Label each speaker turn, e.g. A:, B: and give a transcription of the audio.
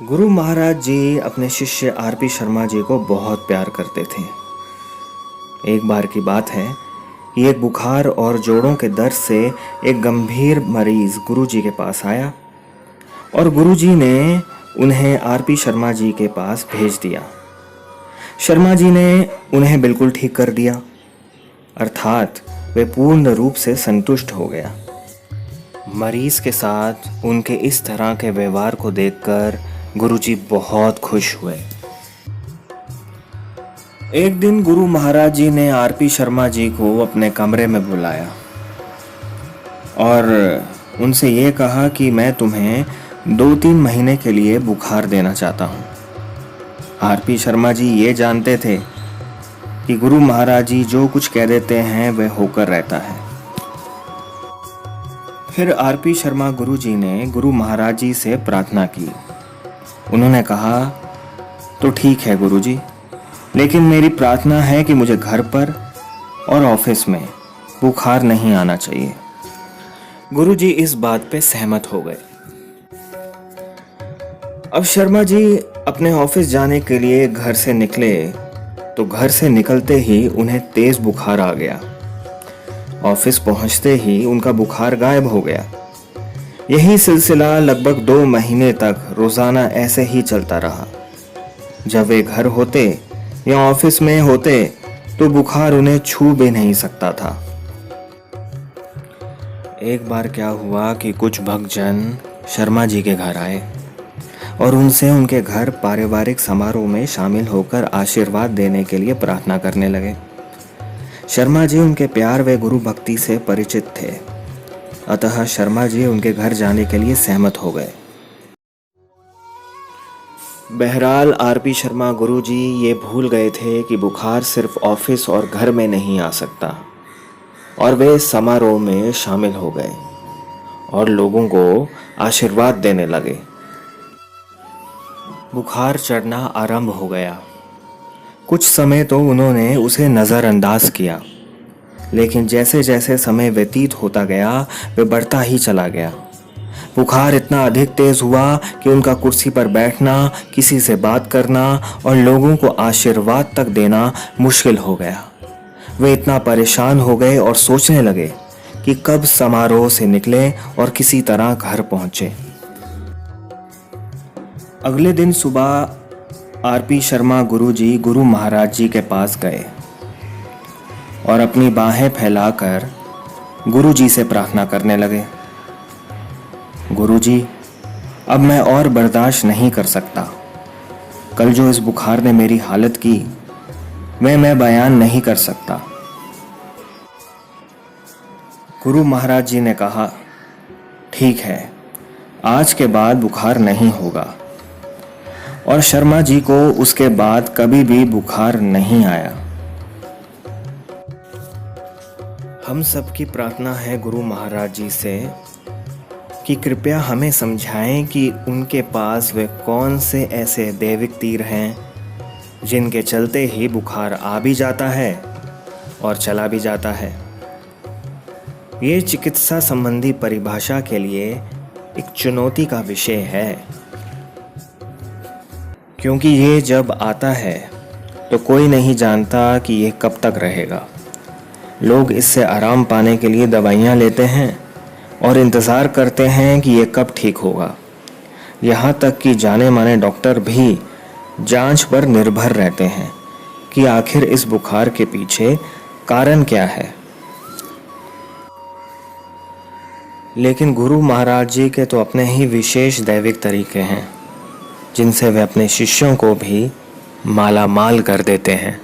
A: गुरु महाराज जी अपने शिष्य आरपी शर्मा जी को बहुत प्यार करते थे। एक बार की बात है कि एक बुखार और जोड़ों के दर्द से एक गंभीर मरीज गुरु जी के पास आया और गुरु जी ने उन्हें आरपी शर्मा जी के पास भेज दिया। शर्मा जी ने उन्हें बिल्कुल ठीक कर दिया, अर्थात वे पूर्ण रूप से संतुष्ट हो गया। मरीज के साथ उनके इस तरह के व्यवहार को देखकर गुरुजी बहुत खुश हुए। एक दिन गुरु महाराज जी ने आरपी शर्मा जी को अपने कमरे में बुलाया और उनसे ये कहा कि मैं तुम्हें 2-3 महीने के लिए बुखार देना चाहता हूँ। आरपी शर्मा जी ये जानते थे कि गुरु महाराज जी जो कुछ कह देते हैं वह होकर रहता है। फिर आरपी शर्मा गुरु जी ने गुरु महाराज जी से प्रार्थना की। उन्होंने कहा, तो ठीक है गुरु जी, लेकिन मेरी प्रार्थना है कि मुझे घर पर और ऑफिस में बुखार नहीं आना चाहिए। गुरु जी इस बात पे सहमत हो गए। अब शर्मा जी अपने ऑफिस जाने के लिए घर से निकले तो घर से निकलते ही उन्हें तेज बुखार आ गया। ऑफिस पहुंचते ही उनका बुखार गायब हो गया। यही सिलसिला लगभग 2 महीने तक रोजाना ऐसे ही चलता रहा। जब वे घर होते या ऑफिस में होते तो बुखार उन्हें छू भी नहीं सकता था। एक बार क्या हुआ कि कुछ भक्तजन शर्मा जी के घर आए और उनसे उनके घर पारिवारिक समारोह में शामिल होकर आशीर्वाद देने के लिए प्रार्थना करने लगे। शर्मा जी उनके प्यार व गुरु भक्ति से परिचित थे, अतः शर्मा जी उनके घर जाने के लिए सहमत हो गए। बहरहाल आरपी शर्मा गुरु जी ये भूल गए थे कि बुखार सिर्फ ऑफिस और घर में नहीं आ सकता, और वे समारोह में शामिल हो गए और लोगों को आशीर्वाद देने लगे। बुखार चढ़ना आरंभ हो गया। कुछ समय तो उन्होंने उसे नज़रअंदाज किया, लेकिन जैसे जैसे समय व्यतीत होता गया वह बढ़ता ही चला गया। बुखार इतना अधिक तेज हुआ कि उनका कुर्सी पर बैठना, किसी से बात करना और लोगों को आशीर्वाद तक देना मुश्किल हो गया। वे इतना परेशान हो गए और सोचने लगे कि कब समारोह से निकले और किसी तरह घर पहुंचे। अगले दिन सुबह आरपी शर्मा गुरु जी गुरु महाराज जी के पास गए और अपनी बाहें फैलाकर गुरु जी से प्रार्थना करने लगे। गुरु जी, अब मैं और बर्दाश्त नहीं कर सकता। कल जो इस बुखार ने मेरी हालत की मैं बयान नहीं कर सकता। गुरु महाराज जी ने कहा, ठीक है, आज के बाद बुखार नहीं होगा। और शर्मा जी को उसके बाद कभी भी बुखार नहीं आया। हम सबकी प्रार्थना है गुरु महाराज जी से कि कृपया हमें समझाएं कि उनके पास वे कौन से ऐसे दैविक तीर हैं जिनके चलते ही बुखार आ भी जाता है और चला भी जाता है। ये चिकित्सा संबंधी परिभाषा के लिए एक चुनौती का विषय है, क्योंकि ये जब आता है तो कोई नहीं जानता कि ये कब तक रहेगा। लोग इससे आराम पाने के लिए दवाइयाँ लेते हैं और इंतज़ार करते हैं कि ये कब ठीक होगा। यहाँ तक कि जाने माने डॉक्टर भी जांच पर निर्भर रहते हैं कि आखिर इस बुखार के पीछे कारण क्या है। लेकिन गुरु महाराज जी के तो अपने ही विशेष दैविक तरीके हैं जिनसे वे अपने शिष्यों को भी माला माल कर देते हैं।